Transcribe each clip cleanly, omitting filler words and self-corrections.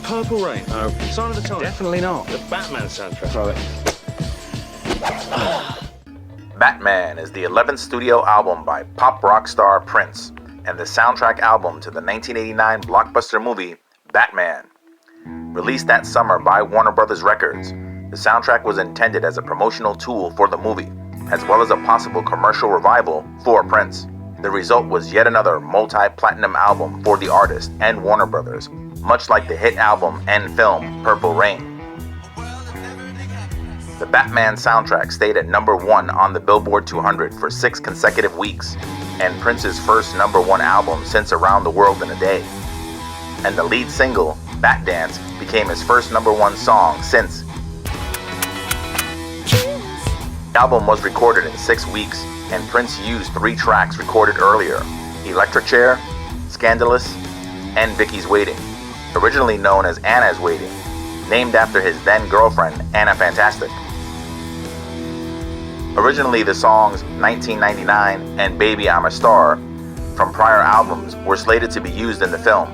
Purple Rain. No. Sign of the Times. Definitely not. The Batman soundtrack. Throw it. Batman is the 11th studio album by pop rock star Prince and the soundtrack album to the 1989 blockbuster movie Batman. Released that summer by Warner Brothers Records, the soundtrack was intended as a promotional tool for the movie, as well as a possible commercial revival for Prince. The result was yet another multi-platinum album for the artist and Warner Brothers, much like the hit album and film Purple Rain. The Batman soundtrack stayed at number 1 on the Billboard 200 for 6 consecutive weeks, and Prince's first number 1 album since Around the World in a Day. And the lead single, Bat Dance, became his first number 1 song since. The album was recorded in 6 weeks, and Prince used 3 tracks recorded earlier: Electric Chair, Scandalous, and Vicky's Waiting, originally known as Anna's Waiting, named after his then-girlfriend, Anna Fantastic. Originally, the songs 1999 and Baby I'm a Star from prior albums were slated to be used in the film,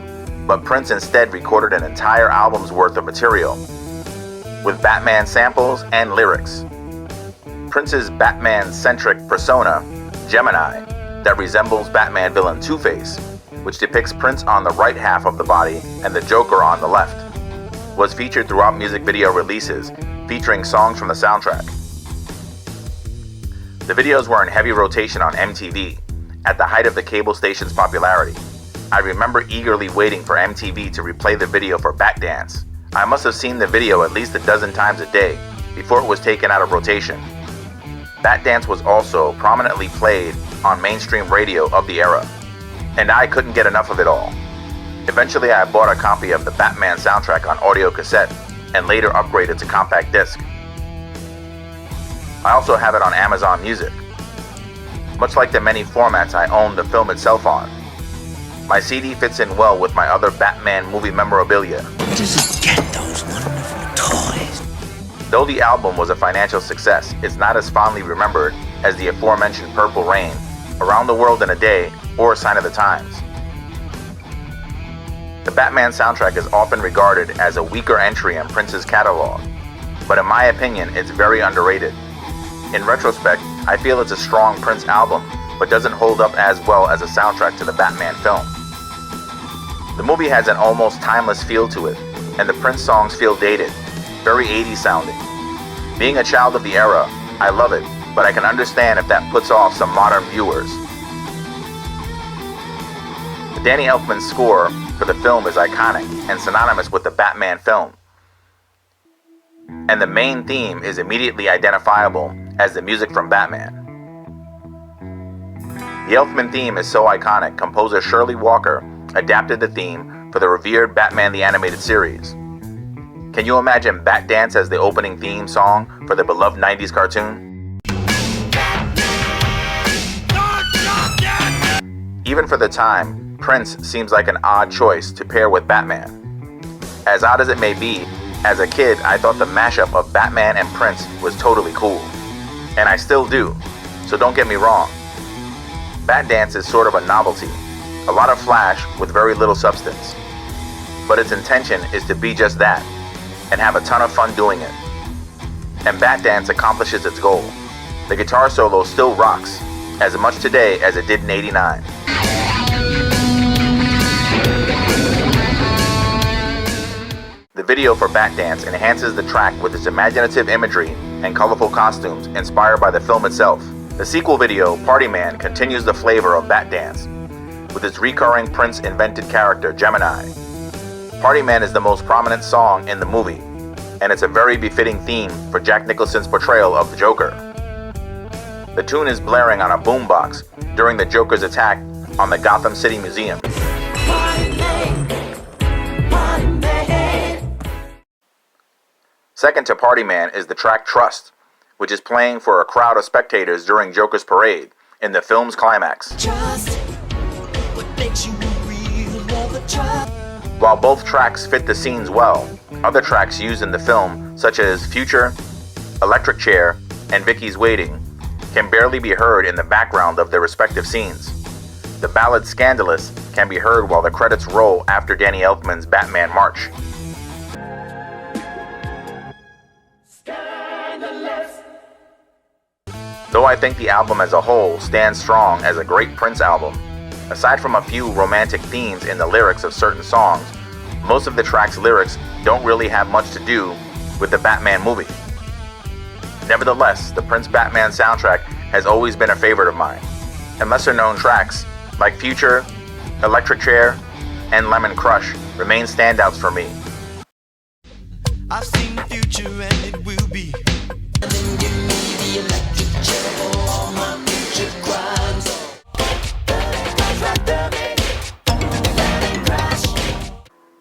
but Prince instead recorded an entire album's worth of material, with Batman samples and lyrics. Prince's Batman-centric persona, Gemini, that resembles Batman villain Two-Face, which depicts Prince on the right half of the body and the Joker on the left, was featured throughout music video releases featuring songs from the soundtrack. The videos were in heavy rotation on MTV at the height of the cable station's popularity. I remember eagerly waiting for MTV to replay the video for Bat Dance. I must have seen the video at least a dozen times a day before it was taken out of rotation. Bat Dance was also prominently played on mainstream radio of the era, and I couldn't get enough of it all. Eventually, I bought a copy of the Batman soundtrack on audio cassette and later upgraded to compact disc. I also have it on Amazon Music. Much like the many formats I own the film itself on, my CD fits in well with my other Batman movie memorabilia. Where does he get those wonderful toys? Though the album was a financial success, it's not as fondly remembered as the aforementioned Purple Rain, Around the World in a Day, or Sign of the Times. The Batman soundtrack is often regarded as a weaker entry in Prince's catalog, but in my opinion, it's very underrated. In retrospect, I feel it's a strong Prince album, but doesn't hold up as well as a soundtrack to the Batman film. The movie has an almost timeless feel to it, and the Prince songs feel dated, very 80s sounding. Being a child of the era, I love it, but I can understand if that puts off some modern viewers. The Danny Elfman score for the film is iconic and synonymous with the Batman film, and the main theme is immediately identifiable as the music from Batman. The Elfman theme is so iconic, composer Shirley Walker adapted the theme for the revered Batman the Animated Series. Can you imagine Bat Dance as the opening theme song for the beloved 90s cartoon? Even for the time, Prince seems like an odd choice to pair with Batman. As odd as it may be, as a kid, I thought the mashup of Batman and Prince was totally cool. And I still do, so don't get me wrong. Bat Dance is sort of a novelty, a lot of flash with very little substance. But its intention is to be just that, and have a ton of fun doing it. And Bat Dance accomplishes its goal. The guitar solo still rocks, as much today as it did in '89. The video for Bat Dance enhances the track with its imaginative imagery and colorful costumes inspired by the film itself. The sequel video, Party Man, continues the flavor of Bat Dance with its recurring Prince-invented character, Gemini. Party Man is the most prominent song in the movie, and it's a very befitting theme for Jack Nicholson's portrayal of the Joker. The tune is blaring on a boombox during the Joker's attack on the Gotham City Museum. Second to Party Man is the track Trust, which is playing for a crowd of spectators during Joker's parade in the film's climax. While both tracks fit the scenes well, other tracks used in the film, such as Future, Electric Chair, and Vicky's Waiting, can barely be heard in the background of their respective scenes. The ballad Scandalous can be heard while the credits roll after Danny Elfman's Batman March. Though I think the album as a whole stands strong as a great Prince album, aside from a few romantic themes in the lyrics of certain songs, most of the track's lyrics don't really have much to do with the Batman movie. Nevertheless, the Prince Batman soundtrack has always been a favorite of mine, and lesser known tracks like Future, Electric Chair, and Lemon Crush remain standouts for me. I've seen the future and it will be.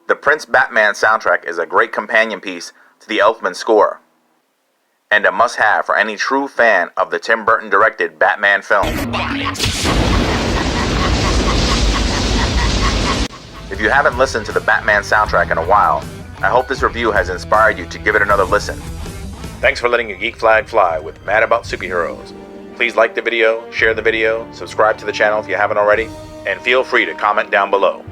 The Prince Batman soundtrack is a great companion piece to the Elfman score, and a must-have for any true fan of the Tim Burton directed Batman film. If you haven't listened to the Batman soundtrack in a while, I hope this review has inspired you to give it another listen. Thanks for letting your geek flag fly with Mad About Superheroes. Please like the video, share the video, subscribe to the channel if you haven't already, and feel free to comment down below.